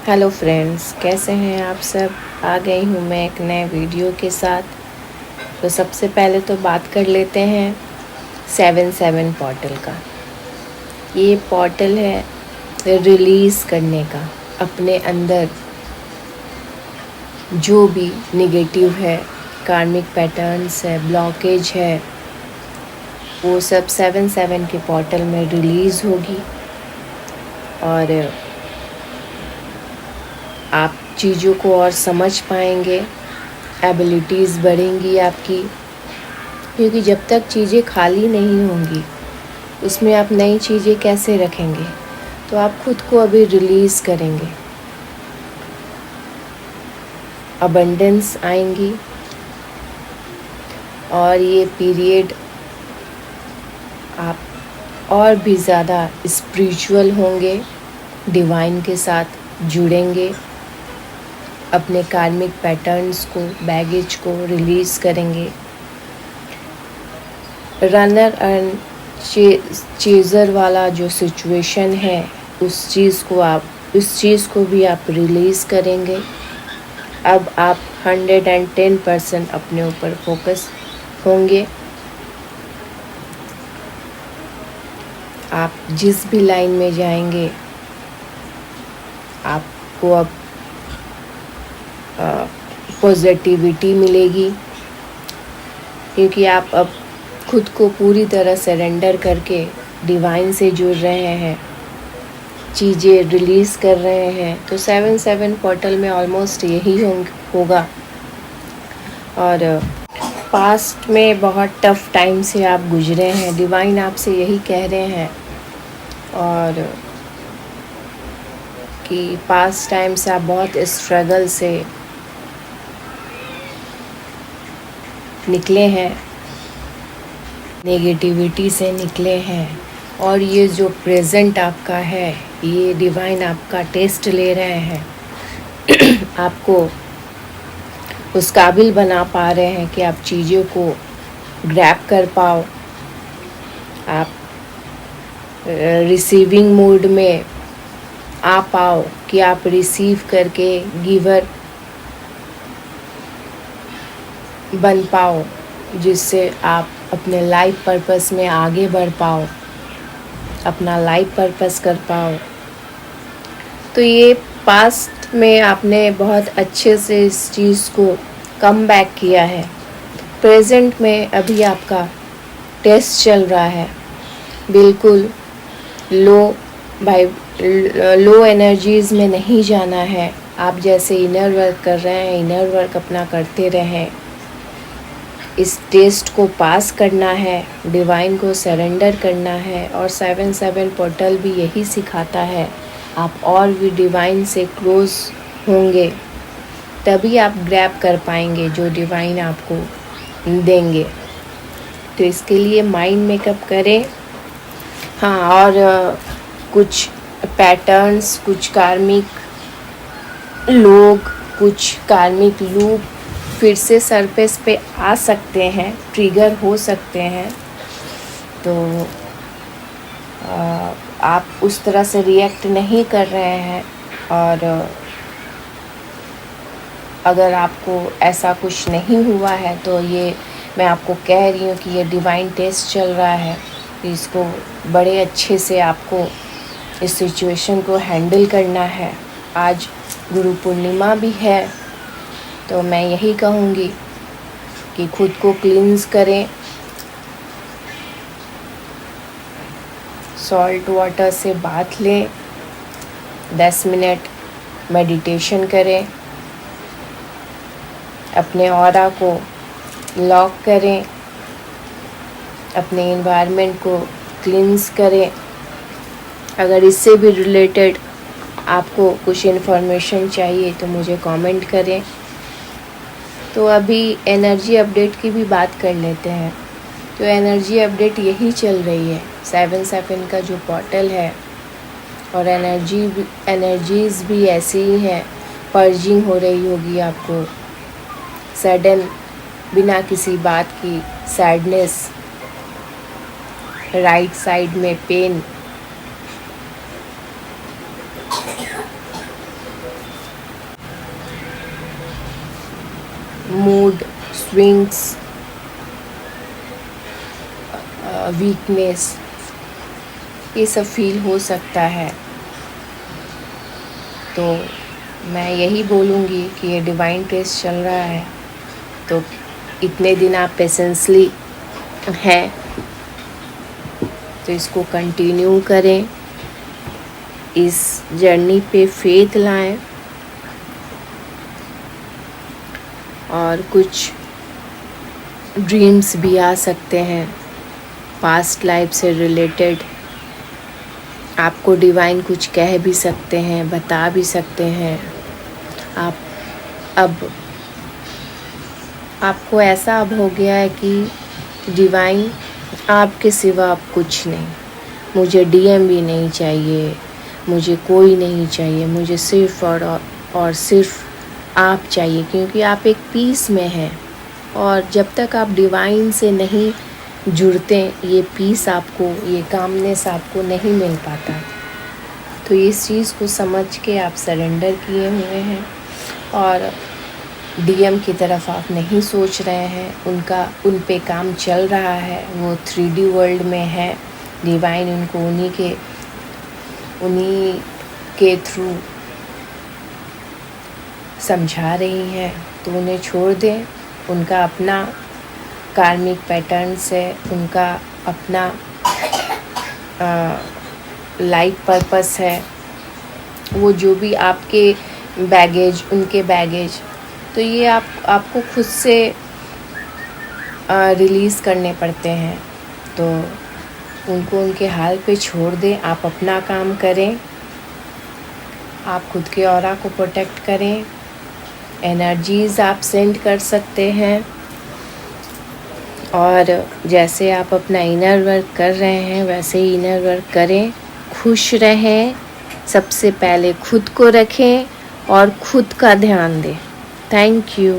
Hello friends, कैसे हैं आप सब। आ गई हूँ मैं एक नए वीडियो के साथ। तो सबसे पहले तो बात कर लेते हैं 7/7 पोर्टल का। ये पोर्टल है रिलीज़ करने का, अपने अंदर जो भी निगेटिव है, कार्मिक पैटर्न्स है, ब्लॉकेज है, वो सब 7/7 के पोर्टल में रिलीज़ होगी और आप चीज़ों को और समझ पाएंगे, एबिलिटीज़ बढ़ेंगी आपकी। क्योंकि जब तक चीज़ें खाली नहीं होंगी उसमें आप नई चीज़ें कैसे रखेंगे। तो आप खुद को अभी रिलीज़ करेंगे, अबंडेंस आएंगी और ये पीरियड आप और भी ज़्यादा स्पिरिचुअल होंगे, डिवाइन के साथ जुड़ेंगे, अपने कार्मिक पैटर्न्स को, बैगेज को रिलीज़ करेंगे। रनर एंड चेज़र वाला जो सिचुएशन है उस चीज़ को भी आप रिलीज़ करेंगे। अब आप 110% अपने ऊपर फोकस होंगे। आप जिस भी लाइन में जाएंगे आपको अब पॉजिटिविटी मिलेगी, क्योंकि आप अब खुद को पूरी तरह सरेंडर करके डिवाइन से जुड़ रहे हैं, चीज़ें रिलीज़ कर रहे हैं। तो 7/7 पोर्टल में ऑलमोस्ट यही होगा। और पास्ट में बहुत टफ टाइम से आप गुजरे हैं, डिवाइन आपसे यही कह रहे हैं और कि पास्ट टाइम से आप बहुत स्ट्रगल से निकले हैं, नेगेटिविटी से निकले हैं। और ये जो प्रेजेंट आपका है, ये डिवाइन आपका टेस्ट ले रहे हैं आपको उस काबिल बना पा रहे हैं कि आप चीज़ों को ग्रैब कर पाओ, आप रिसीविंग मोड में आ पाओ कि आप रिसीव करके गिवर बन पाओ, जिससे आप अपने लाइफ पर्पस में आगे बढ़ पाओ, अपना लाइफ पर्पस कर पाओ। तो ये पास्ट में आपने बहुत अच्छे से इस चीज़ को कम बैक किया है। प्रेजेंट में अभी आपका टेस्ट चल रहा है, बिल्कुल लो एनर्जीज़ में नहीं जाना है। आप जैसे इनर वर्क कर रहे हैं, इनर वर्क अपना करते रहें। इस टेस्ट को पास करना है, डिवाइन को सरेंडर करना है। और 7/7 पोर्टल भी यही सिखाता है। आप और भी डिवाइन से क्लोज होंगे, तभी आप ग्रैब कर पाएंगे जो डिवाइन आपको देंगे। तो इसके लिए माइंड मेकअप करें। हाँ, और कुछ पैटर्न्स, कुछ कार्मिक लोग, कुछ कार्मिक लूप फिर से सरफेस पे आ सकते हैं, ट्रिगर हो सकते हैं। तो आप उस तरह से रिएक्ट नहीं कर रहे हैं। और अगर आपको ऐसा कुछ नहीं हुआ है तो ये मैं आपको कह रही हूँ कि ये डिवाइन टेस्ट चल रहा है। इसको बड़े अच्छे से आपको इस सिचुएशन को हैंडल करना है। आज गुरु पूर्णिमा भी है, तो मैं यही कहूँगी कि खुद को क्लींस करें, सॉल्ट वाटर से बाथ लें, 10 मिनट मेडिटेशन करें, अपने ऑरा को लॉक करें, अपने एनवायरनमेंट को क्लींस करें। अगर इससे भी रिलेटेड आपको कुछ इन्फॉर्मेशन चाहिए तो मुझे कमेंट करें। तो अभी एनर्जी अपडेट की भी बात कर लेते हैं। तो एनर्जी अपडेट यही चल रही है, 7/7 का जो पोर्टल है। और एनर्जीज़ भी ऐसी ही हैं, पर्जिंग हो रही होगी आपको, सडन बिना किसी बात की सैडनेस, राइट साइड में पेन, मूड स्विंग्स, वीकनेस, ये सब फील हो सकता है। तो मैं यही बोलूँगी कि ये डिवाइन टेस्ट चल रहा है, तो इतने दिन आप पेशेंसली हैं तो इसको कंटिन्यू करें, इस जर्नी पे फेथ लाएं और कुछ ड्रीम्स भी आ सकते हैं पास्ट लाइफ से रिलेटेड। आपको डिवाइन कुछ कह भी सकते हैं, बता भी सकते हैं। अब आपको ऐसा अब हो गया है कि डिवाइन आपके सिवा अब कुछ नहीं, मुझे डीएम भी नहीं चाहिए, मुझे कोई नहीं चाहिए, मुझे सिर्फ और सिर्फ आप चाहिए, क्योंकि आप एक पीस में हैं। और जब तक आप डिवाइन से नहीं जुड़ते, ये पीस आपको, ये कामनेस आपको नहीं मिल पाता। तो इस चीज़ को समझ के आप सरेंडर किए हुए हैं और डीएम की तरफ आप नहीं सोच रहे हैं, उन पे काम चल रहा है, वो 3D वर्ल्ड में है। डिवाइन उनको उन्हीं के थ्रू समझा रही हैं, तो उन्हें छोड़ दें। उनका अपना कार्मिक पैटर्न्स है, उनका अपना लाइफ पर्पस है, वो जो भी आपके बैगेज, उनके बैगेज, तो ये आपको खुद से रिलीज़ करने पड़ते हैं। तो उनको उनके हाल पे छोड़ दें, आप अपना काम करें, आप खुद के ऑरा को प्रोटेक्ट करें, एनर्जीज़ आप सेंड कर सकते हैं। और जैसे आप अपना इनर वर्क कर रहे हैं वैसे ही इनर वर्क करें, खुश रहें, सबसे पहले खुद को रखें और खुद का ध्यान दें। Thank you.